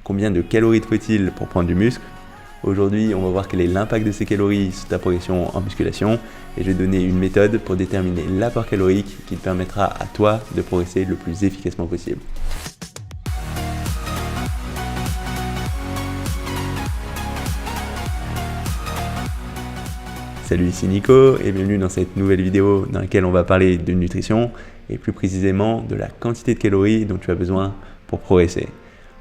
Combien de calories te faut-il pour prendre du muscle? Aujourd'hui, on va voir quel est l'impact de ces calories sur ta progression en musculation et je vais te donner une méthode pour déterminer l'apport calorique qui te permettra à toi de progresser le plus efficacement possible. Salut, ici Nico et bienvenue dans cette nouvelle vidéo dans laquelle on va parler de nutrition et plus précisément de la quantité de calories dont tu as besoin pour progresser.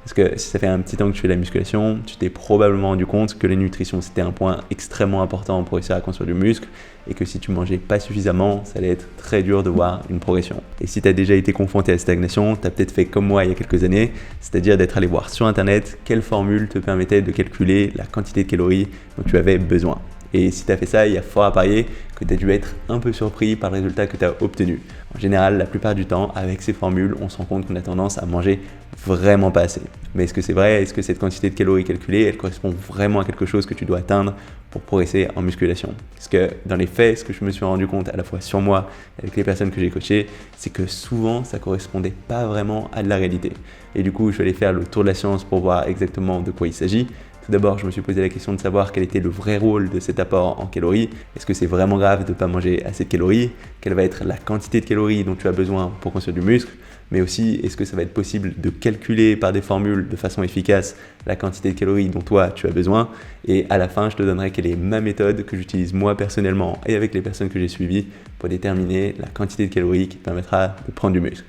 Parce que si ça fait un petit temps que tu fais de la musculation, tu t'es probablement rendu compte que la nutrition c'était un point extrêmement important pour réussir à construire du muscle et que si tu mangeais pas suffisamment, ça allait être très dur de voir une progression. Et si tu as déjà été confronté à la stagnation, tu as peut-être fait comme moi il y a quelques années, c'est-à-dire d'être allé voir sur internet quelle formule te permettait de calculer la quantité de calories dont tu avais besoin. Et si tu as fait ça, il y a fort à parier que tu as dû être un peu surpris par le résultat que tu as obtenu. En général, la plupart du temps, avec ces formules, on se rend compte qu'on a tendance à manger vraiment pas assez. Mais est-ce que c'est vrai? Est-ce que cette quantité de calories calculée, elle correspond vraiment à quelque chose que tu dois atteindre pour progresser en musculation? Parce que dans les faits, ce que je me suis rendu compte à la fois sur moi et avec les personnes que j'ai coachées, c'est que souvent, ça correspondait pas vraiment à de la réalité. Et du coup, je vais aller faire le tour de la science pour voir exactement de quoi il s'agit. Tout d'abord, je me suis posé la question de savoir quel était le vrai rôle de cet apport en calories. Est-ce que c'est vraiment grave de ne pas manger assez de calories? Quelle va être la quantité de calories dont tu as besoin pour construire du muscle? Mais aussi, est-ce que ça va être possible de calculer par des formules de façon efficace la quantité de calories dont toi tu as besoin? Et à la fin, je te donnerai quelle est ma méthode que j'utilise moi personnellement et avec les personnes que j'ai suivies pour déterminer la quantité de calories qui te permettra de prendre du muscle.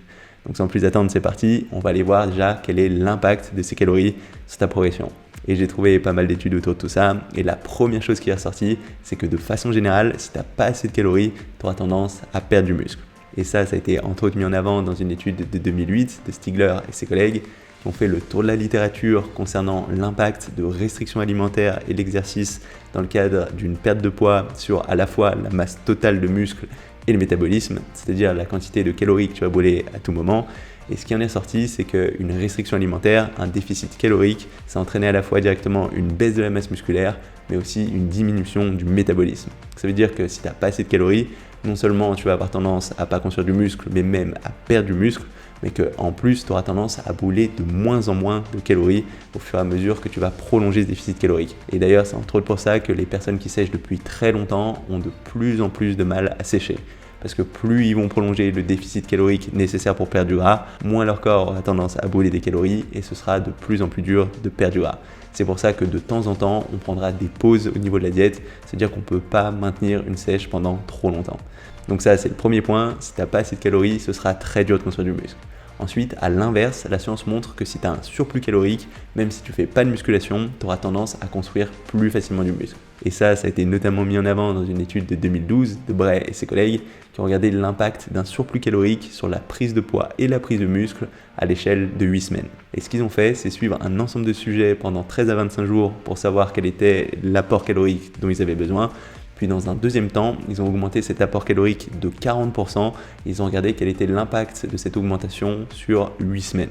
Donc sans plus attendre, c'est parti. On va aller voir déjà quel est l'impact de ces calories sur ta progression. Et j'ai trouvé pas mal d'études autour de tout ça. Et la première chose qui est ressortie, c'est que de façon générale, si tu n'as pas assez de calories, tu auras tendance à perdre du muscle. Et ça a été entre autres mis en avant dans une étude de 2008 de Stigler et ses collègues qui ont fait le tour de la littérature concernant l'impact de restrictions alimentaires et l'exercice dans le cadre d'une perte de poids sur à la fois la masse totale de muscles et le métabolisme, c'est-à-dire la quantité de calories que tu vas brûler à tout moment. Et ce qui en est sorti, c'est qu'une restriction alimentaire, un déficit calorique, ça entraînait à la fois directement une baisse de la masse musculaire, mais aussi une diminution du métabolisme. Ça veut dire que si tu n'as pas assez de calories, non seulement tu vas avoir tendance à pas construire du muscle, mais même à perdre du muscle, mais qu'en plus, tu auras tendance à brûler de moins en moins de calories au fur et à mesure que tu vas prolonger ce déficit calorique. Et d'ailleurs, c'est entre autres pour ça que les personnes qui sèchent depuis très longtemps ont de plus en plus de mal à sécher. Parce que plus ils vont prolonger le déficit calorique nécessaire pour perdre du gras, moins leur corps aura tendance à brûler des calories et ce sera de plus en plus dur de perdre du gras. C'est pour ça que de temps en temps, on prendra des pauses au niveau de la diète, c'est-à-dire qu'on ne peut pas maintenir une sèche pendant trop longtemps. Donc ça, c'est le premier point. Si tu n'as pas assez de calories, ce sera très dur de construire du muscle. Ensuite, à l'inverse, la science montre que si tu as un surplus calorique, même si tu ne fais pas de musculation, tu auras tendance à construire plus facilement du muscle. Et ça a été notamment mis en avant dans une étude de 2012 de Bray et ses collègues qui ont regardé l'impact d'un surplus calorique sur la prise de poids et la prise de muscle à l'échelle de 8 semaines. Et ce qu'ils ont fait, c'est suivre un ensemble de sujets pendant 13 à 25 jours pour savoir quel était l'apport calorique dont ils avaient besoin. Puis dans un deuxième temps, ils ont augmenté cet apport calorique de 40%. Ils ont regardé quel était l'impact de cette augmentation sur 8 semaines.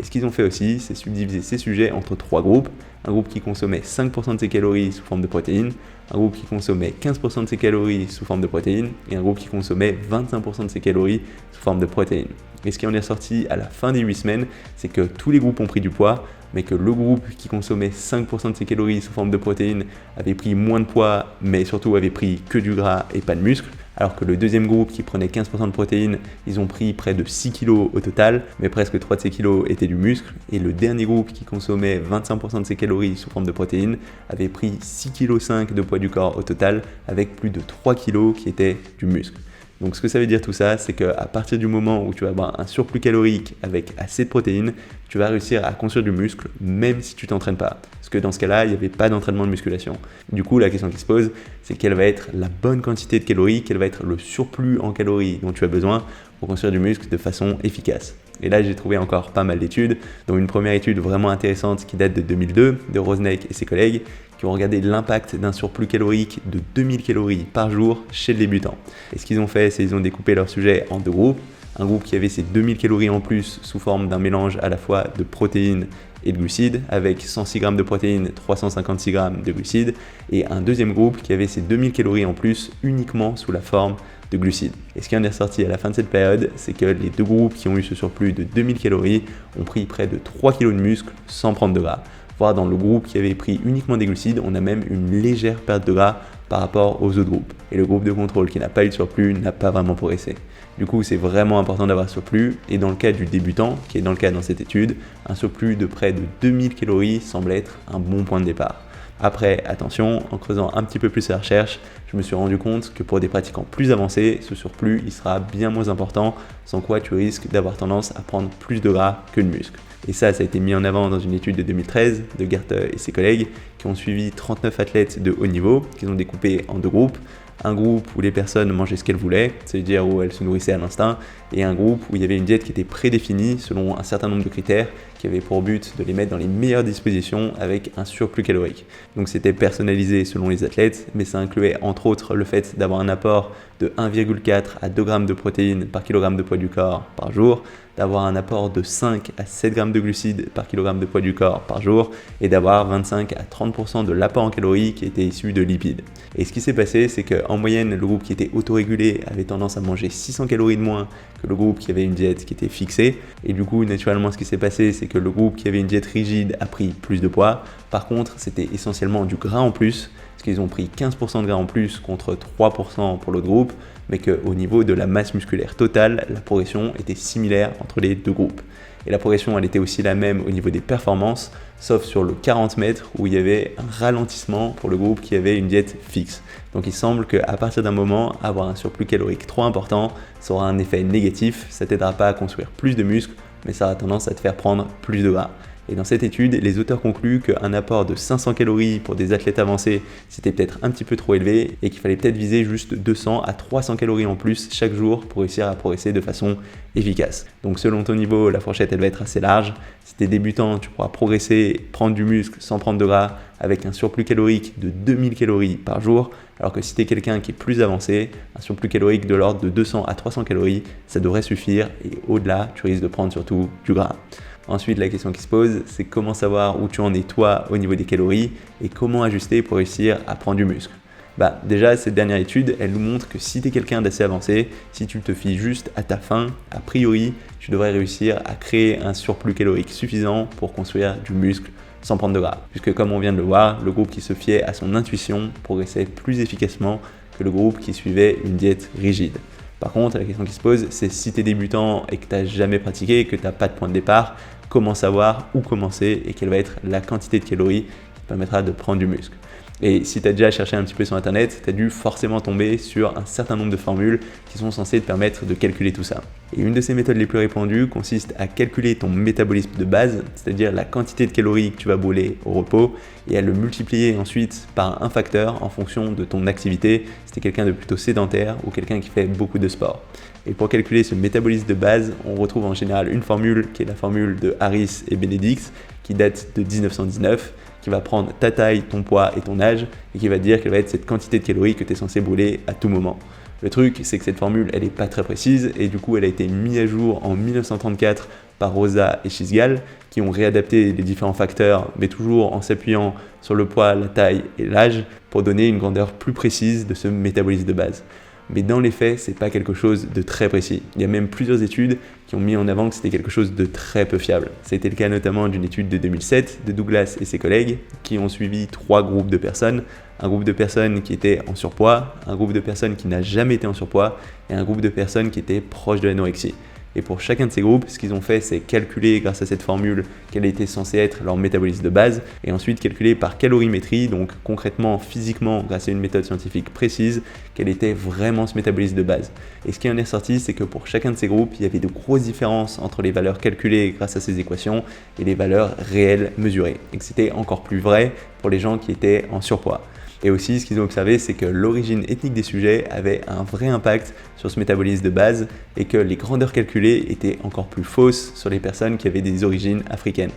Et ce qu'ils ont fait aussi, c'est subdiviser ces sujets entre 3 groupes. Un groupe qui consommait 5% de ses calories sous forme de protéines, un groupe qui consommait 15% de ses calories sous forme de protéines et un groupe qui consommait 25% de ses calories sous forme de protéines. Et ce qui en est sorti à la fin des 8 semaines, c'est que tous les groupes ont pris du poids, mais que le groupe qui consommait 5% de ses calories sous forme de protéines avait pris moins de poids, mais surtout avait pris que du gras et pas de muscle. Alors que le deuxième groupe qui prenait 15% de protéines, ils ont pris près de 6 kg au total, mais presque 3 de ces kilos étaient du muscle. Et le dernier groupe qui consommait 25% de ses calories sous forme de protéines avait pris 6,5 kg de poids du corps au total, avec plus de 3 kg qui étaient du muscle. Donc ce que ça veut dire tout ça, c'est qu'à partir du moment où tu vas avoir un surplus calorique avec assez de protéines, tu vas réussir à construire du muscle même si tu t'entraînes pas. Parce que dans ce cas-là, il n'y avait pas d'entraînement de musculation. Du coup, la question qui se pose, c'est quelle va être la bonne quantité de calories, quel va être le surplus en calories dont tu as besoin pour construire du muscle de façon efficace. Et là, j'ai trouvé encore pas mal d'études, dont une première étude vraiment intéressante qui date de 2002, de Rozenek et ses collègues, qui ont regardé l'impact d'un surplus calorique de 2000 calories par jour chez le débutant. Et ce qu'ils ont fait, c'est qu'ils ont découpé leur sujet en deux groupes. Un groupe qui avait ces 2000 calories en plus sous forme d'un mélange à la fois de protéines et de glucides, avec 106 g de protéines, 356 g de glucides, et un deuxième groupe qui avait ces 2000 calories en plus uniquement sous la forme de glucides. Et ce qui en est ressorti à la fin de cette période, c'est que les deux groupes qui ont eu ce surplus de 2000 calories ont pris près de 3 kg de muscle sans prendre de gras. Voire dans le groupe qui avait pris uniquement des glucides, on a même une légère perte de gras par rapport aux autres groupes. Et le groupe de contrôle qui n'a pas eu de surplus n'a pas vraiment progressé. Du coup, c'est vraiment important d'avoir un surplus, et dans le cas du débutant, qui est dans le cas dans cette étude, un surplus de près de 2000 calories semble être un bon point de départ. Après, attention, en creusant un petit peu plus la recherche, je me suis rendu compte que pour des pratiquants plus avancés, ce surplus il sera bien moins important, sans quoi tu risques d'avoir tendance à prendre plus de gras que de muscle. Et ça a été mis en avant dans une étude de 2013 de Gert et ses collègues qui ont suivi 39 athlètes de haut niveau, qu'ils ont découpés en deux groupes. Un groupe où les personnes mangeaient ce qu'elles voulaient, c'est-à-dire où elles se nourrissaient à l'instinct, et un groupe où il y avait une diète qui était prédéfinie selon un certain nombre de critères qui avaient pour but de les mettre dans les meilleures dispositions avec un surplus calorique. Donc c'était personnalisé selon les athlètes, mais ça incluait entre autres le fait d'avoir un apport de 1,4 à 2 grammes de protéines par kilogramme de poids du corps par jour, d'avoir un apport de 5 à 7 grammes de glucides par kilogramme de poids du corps par jour, et d'avoir 25 à 30% de l'apport en calories qui était issu de lipides. Et ce qui s'est passé, c'est qu'en moyenne, le groupe qui était autorégulé avait tendance à manger 600 calories de moins que le groupe qui avait une diète qui était fixée. Et du coup, naturellement, ce qui s'est passé, c'est que le groupe qui avait une diète rigide a pris plus de poids. Par contre, c'était essentiellement du gras en plus, parce qu'ils ont pris 15% de gras en plus contre 3% pour l'autre groupe, mais qu'au niveau de la masse musculaire totale, la progression était similaire entre les deux groupes. Et la progression, elle était aussi la même au niveau des performances, sauf sur le 40 mètres où il y avait un ralentissement pour le groupe qui avait une diète fixe. Donc il semble qu'à partir d'un moment, avoir un surplus calorique trop important, ça aura un effet négatif, ça t'aidera pas à construire plus de muscles, mais ça aura tendance à te faire prendre plus de gras. Et dans cette étude, les auteurs concluent qu'un apport de 500 calories pour des athlètes avancés, c'était peut-être un petit peu trop élevé et qu'il fallait peut-être viser juste 200 à 300 calories en plus chaque jour pour réussir à progresser de façon efficace. Donc selon ton niveau, la fourchette elle va être assez large. Si tu es débutant, tu pourras progresser, prendre du muscle sans prendre de gras avec un surplus calorique de 2000 calories par jour, alors que si tu es quelqu'un qui est plus avancé, un surplus calorique de l'ordre de 200 à 300 calories, ça devrait suffire, et au-delà, tu risques de prendre surtout du gras. Ensuite, la question qui se pose, c'est comment savoir où tu en es toi au niveau des calories et comment ajuster pour réussir à prendre du muscle. Déjà, cette dernière étude, elle nous montre que si tu es quelqu'un d'assez avancé, si tu te fies juste à ta faim, a priori, tu devrais réussir à créer un surplus calorique suffisant pour construire du muscle sans prendre de gras. Puisque comme on vient de le voir, le groupe qui se fiait à son intuition progressait plus efficacement que le groupe qui suivait une diète rigide. Par contre, la question qui se pose, c'est si tu es débutant et que tu n'as jamais pratiqué et que tu n'as pas de point de départ, comment savoir où commencer et quelle va être la quantité de calories qui te permettra de prendre du muscle. Et si tu as déjà cherché un petit peu sur internet, tu as dû forcément tomber sur un certain nombre de formules qui sont censées te permettre de calculer tout ça. Et une de ces méthodes les plus répandues consiste à calculer ton métabolisme de base, c'est-à-dire la quantité de calories que tu vas brûler au repos, et à le multiplier ensuite par un facteur en fonction de ton activité, si tu es quelqu'un de plutôt sédentaire ou quelqu'un qui fait beaucoup de sport. Et pour calculer ce métabolisme de base, on retrouve en général une formule qui est la formule de Harris et Benedict, qui date de 1919, qui va prendre ta taille, ton poids et ton âge, et qui va te dire quelle va être cette quantité de calories que tu es censé brûler à tout moment. Le truc, c'est que cette formule, elle n'est pas très précise, et du coup, elle a été mise à jour en 1934 par Rosa et Chisgal, qui ont réadapté les différents facteurs, mais toujours en s'appuyant sur le poids, la taille et l'âge, pour donner une grandeur plus précise de ce métabolisme de base. Mais dans les faits, c'est pas quelque chose de très précis. Il y a même plusieurs études qui ont mis en avant que c'était quelque chose de très peu fiable. C'était le cas notamment d'une étude de 2007 de Douglas et ses collègues qui ont suivi 3 groupes de personnes. Un groupe de personnes qui étaient en surpoids, un groupe de personnes qui n'a jamais été en surpoids et un groupe de personnes qui étaient proches de l'anorexie. Et pour chacun de ces groupes, ce qu'ils ont fait, c'est calculer grâce à cette formule quel était censé être leur métabolisme de base, et ensuite calculer par calorimétrie, donc concrètement, physiquement, grâce à une méthode scientifique précise, quel était vraiment ce métabolisme de base. Et ce qui en est sorti, c'est que pour chacun de ces groupes, il y avait de grosses différences entre les valeurs calculées grâce à ces équations et les valeurs réelles mesurées. Et que c'était encore plus vrai pour les gens qui étaient en surpoids. Et aussi, ce qu'ils ont observé, c'est que l'origine ethnique des sujets avait un vrai impact sur ce métabolisme de base et que les grandeurs calculées étaient encore plus fausses sur les personnes qui avaient des origines africaines.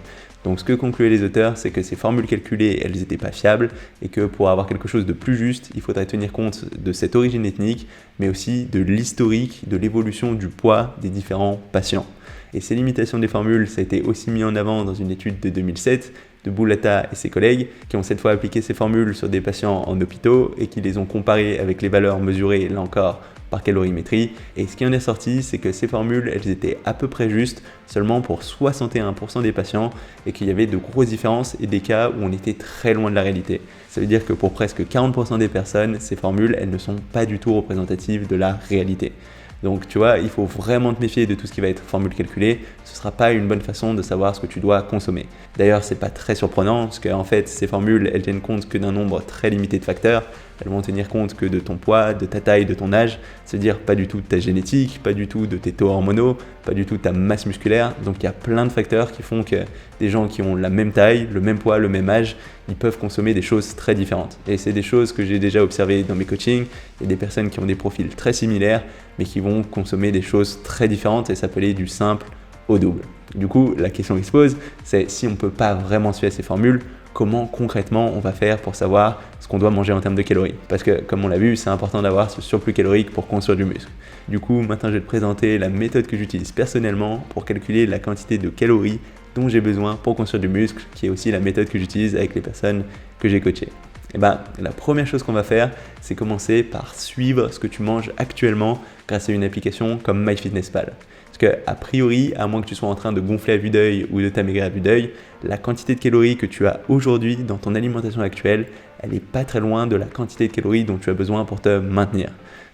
Donc ce que concluaient les auteurs, c'est que ces formules calculées, elles n'étaient pas fiables et que pour avoir quelque chose de plus juste, il faudrait tenir compte de cette origine ethnique, mais aussi de l'historique, de l'évolution du poids des différents patients. Et ces limitations des formules, ça a été aussi mis en avant dans une étude de 2007 de Boulata et ses collègues qui ont cette fois appliqué ces formules sur des patients en hôpitaux et qui les ont comparées avec les valeurs mesurées, là encore, par calorimétrie. Et ce qui en est sorti, c'est que ces formules, elles étaient à peu près justes seulement pour 61% des patients et qu'il y avait de grosses différences et des cas où on était très loin de la réalité. Ça veut dire que pour presque 40% des personnes, ces formules, elles ne sont pas du tout représentatives de la réalité. Donc tu vois, il faut vraiment te méfier de tout ce qui va être formule calculée. Ce ne sera pas une bonne façon de savoir ce que tu dois consommer. D'ailleurs, c'est pas très surprenant parce qu'en fait, ces formules, elles tiennent compte que d'un nombre très limité de facteurs. Elles vont tenir compte que de ton poids, de ta taille, de ton âge. C'est-à-dire pas du tout de ta génétique, pas du tout de tes taux hormonaux, pas du tout de ta masse musculaire. Donc il y a plein de facteurs qui font que des gens qui ont la même taille, le même poids, le même âge, ils peuvent consommer des choses très différentes. Et c'est des choses que j'ai déjà observées dans mes coachings. Il y a des personnes qui ont des profils très similaires, mais qui vont consommer des choses très différentes et ça peut aller du simple au double. Du coup, la question qui se pose, c'est si on ne peut pas vraiment suivre ces formules, comment concrètement on va faire pour savoir ce qu'on doit manger en termes de calories. Parce que comme on l'a vu, c'est important d'avoir ce surplus calorique pour construire du muscle. Du coup, maintenant je vais te présenter la méthode que j'utilise personnellement pour calculer la quantité de calories dont j'ai besoin pour construire du muscle, qui est aussi la méthode que j'utilise avec les personnes que j'ai coachées. Et la première chose qu'on va faire, c'est commencer par suivre ce que tu manges actuellement grâce à une application comme MyFitnessPal. Parce que, a priori, à moins que tu sois en train de gonfler à vue d'œil ou de t'amaigrir à vue d'œil, la quantité de calories que tu as aujourd'hui dans ton alimentation actuelle, elle n'est pas très loin de la quantité de calories dont tu as besoin pour te maintenir.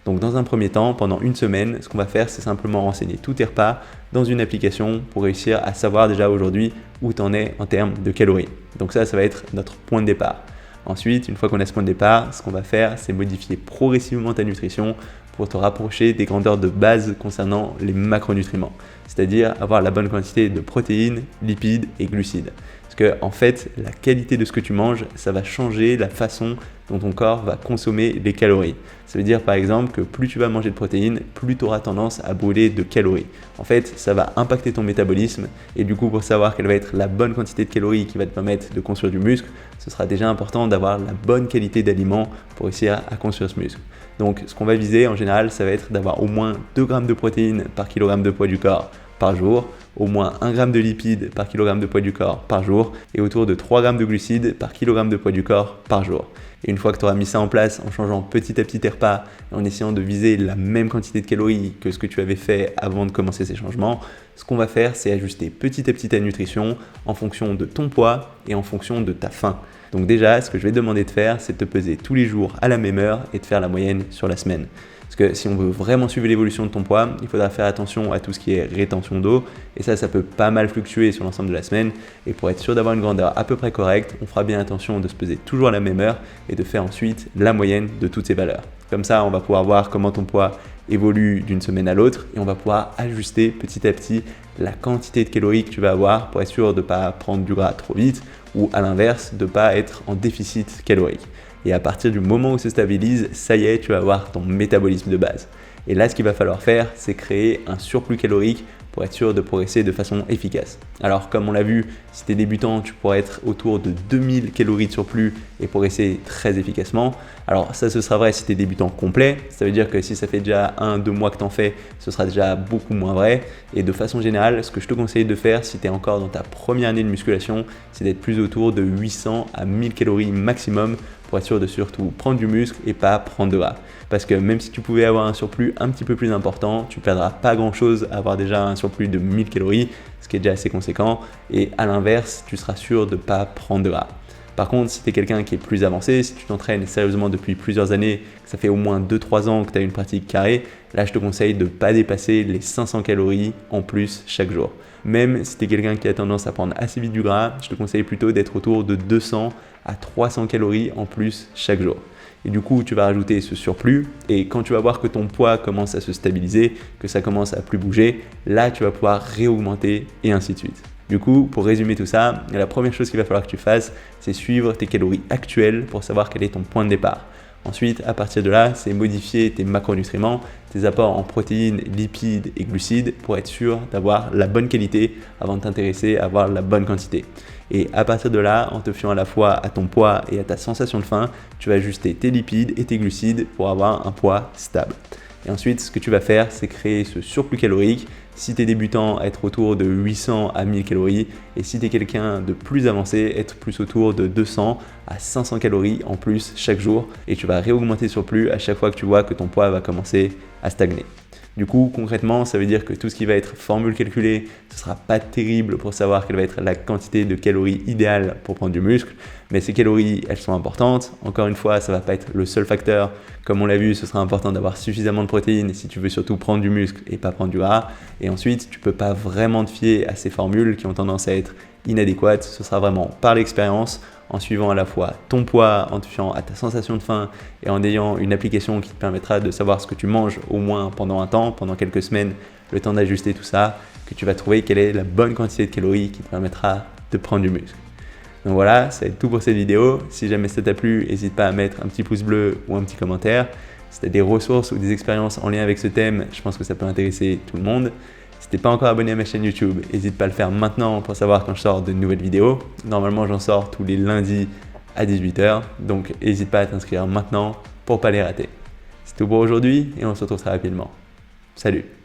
Donc dans un premier temps, pendant une semaine, ce qu'on va faire, c'est simplement renseigner tous tes repas dans une application pour réussir à savoir déjà aujourd'hui où tu en es en termes de calories. Donc ça va être notre point de départ. Ensuite, une fois qu'on a ce point de départ, ce qu'on va faire, c'est modifier progressivement ta nutrition pour te rapprocher des grandeurs de base concernant les macronutriments, c'est-à-dire avoir la bonne quantité de protéines, lipides et glucides. Parce que en fait, la qualité de ce que tu manges, ça va changer la façon dont ton corps va consommer les calories. Ça veut dire par exemple que plus tu vas manger de protéines, plus tu auras tendance à brûler de calories. En fait, ça va impacter ton métabolisme et du coup, pour savoir quelle va être la bonne quantité de calories qui va te permettre de construire du muscle, ce sera déjà important d'avoir la bonne qualité d'aliments pour réussir à construire ce muscle. Donc, ce qu'on va viser en général, ça va être d'avoir au moins 2 grammes de protéines par kilogramme de poids du corps par jour, au moins 1 gramme de lipides par kilogramme de poids du corps par jour et autour de 3 grammes de glucides par kilogramme de poids du corps par jour. Et une fois que tu auras mis ça en place en changeant petit à petit tes repas et en essayant de viser la même quantité de calories que ce que tu avais fait avant de commencer ces changements, ce qu'on va faire, c'est ajuster petit à petit ta nutrition en fonction de ton poids et en fonction de ta faim. Donc déjà, ce que je vais te demander de faire, c'est de te peser tous les jours à la même heure et de faire la moyenne sur la semaine. Parce que si on veut vraiment suivre l'évolution de ton poids, il faudra faire attention à tout ce qui est rétention d'eau. Et ça peut pas mal fluctuer sur l'ensemble de la semaine. Et pour être sûr d'avoir une grandeur à peu près correcte, on fera bien attention de se peser toujours à la même heure et de faire ensuite la moyenne de toutes ces valeurs. Comme ça, on va pouvoir voir comment ton poids évolue d'une semaine à l'autre et on va pouvoir ajuster petit à petit la quantité de calories que tu vas avoir pour être sûr de ne pas prendre du gras trop vite ou à l'inverse, de ne pas être en déficit calorique. Et à partir du moment où se stabilise, ça y est, tu vas avoir ton métabolisme de base. Et là, ce qu'il va falloir faire, c'est créer un surplus calorique pour être sûr de progresser de façon efficace. Alors, comme on l'a vu, si tu es débutant, tu pourras être autour de 2000 calories de surplus et progresser très efficacement. Alors, ça, ce sera vrai si tu es débutant complet. Ça veut dire que si ça fait déjà 1-2 mois que tu en fais, ce sera déjà beaucoup moins vrai. Et de façon générale, ce que je te conseille de faire si tu es encore dans ta première année de musculation, c'est d'être plus autour de 800 à 1000 calories maximum pour être sûr de surtout prendre du muscle et pas prendre de gras. Parce que même si tu pouvais avoir un surplus un petit peu plus important, tu ne perdras pas grand chose à avoir déjà un surplus de 1000 calories, ce qui est déjà assez conséquent. Et à l'inverse, tu seras sûr de ne pas prendre de gras. Par contre, si tu es quelqu'un qui est plus avancé, si tu t'entraînes sérieusement depuis plusieurs années, que ça fait au moins 2-3 ans que tu as une pratique carrée, là je te conseille de ne pas dépasser les 500 calories en plus chaque jour. Même si tu es quelqu'un qui a tendance à prendre assez vite du gras, je te conseille plutôt d'être autour de 200 à 300 calories en plus chaque jour. Et du coup, tu vas rajouter ce surplus et quand tu vas voir que ton poids commence à se stabiliser, que ça commence à plus bouger, là tu vas pouvoir réaugmenter et ainsi de suite. Du coup, pour résumer tout ça, la première chose qu'il va falloir que tu fasses, c'est suivre tes calories actuelles pour savoir quel est ton point de départ. Ensuite, à partir de là, c'est modifier tes macronutriments, tes apports en protéines, lipides et glucides pour être sûr d'avoir la bonne qualité avant de t'intéresser à avoir la bonne quantité. Et à partir de là, en te fiant à la fois à ton poids et à ta sensation de faim, tu vas ajuster tes lipides et tes glucides pour avoir un poids stable. Et ensuite, ce que tu vas faire, c'est créer ce surplus calorique. Si tu es débutant, être autour de 800 à 1000 calories. Et si tu es quelqu'un de plus avancé, être plus autour de 200 à 500 calories en plus chaque jour. Et tu vas réaugmenter ce surplus à chaque fois que tu vois que ton poids va commencer à stagner. Du coup, concrètement, ça veut dire que tout ce qui va être formule calculée, ce ne sera pas terrible pour savoir quelle va être la quantité de calories idéale pour prendre du muscle. Mais ces calories, elles sont importantes. Encore une fois, ça ne va pas être le seul facteur. Comme on l'a vu, ce sera important d'avoir suffisamment de protéines si tu veux surtout prendre du muscle et pas prendre du gras. Et ensuite, tu ne peux pas vraiment te fier à ces formules qui ont tendance à être inadéquates. Ce sera vraiment par l'expérience, en suivant à la fois ton poids, en te fiant à ta sensation de faim et en ayant une application qui te permettra de savoir ce que tu manges au moins pendant un temps, pendant quelques semaines, le temps d'ajuster tout ça, que tu vas trouver quelle est la bonne quantité de calories qui te permettra de prendre du muscle. Donc voilà, ça va être tout pour cette vidéo. Si jamais ça t'a plu, n'hésite pas à mettre un petit pouce bleu ou un petit commentaire. Si tu as des ressources ou des expériences en lien avec ce thème, je pense que ça peut intéresser tout le monde. Si t'es pas encore abonné à ma chaîne YouTube, n'hésite pas à le faire maintenant pour savoir quand je sors de nouvelles vidéos. Normalement, j'en sors tous les lundis à 18h, donc n'hésite pas à t'inscrire maintenant pour pas les rater. C'est tout pour aujourd'hui et on se retrouve très rapidement. Salut!